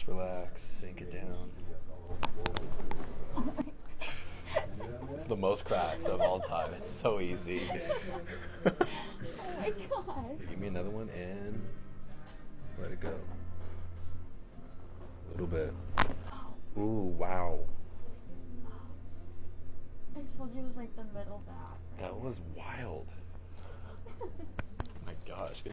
Just relax, sink it down. It's the most cracks of all time. It's so easy. Oh my god. Give me another one and let it go. A little bit. Ooh, wow. I told you it was like the middle back. That was wild. Oh my gosh.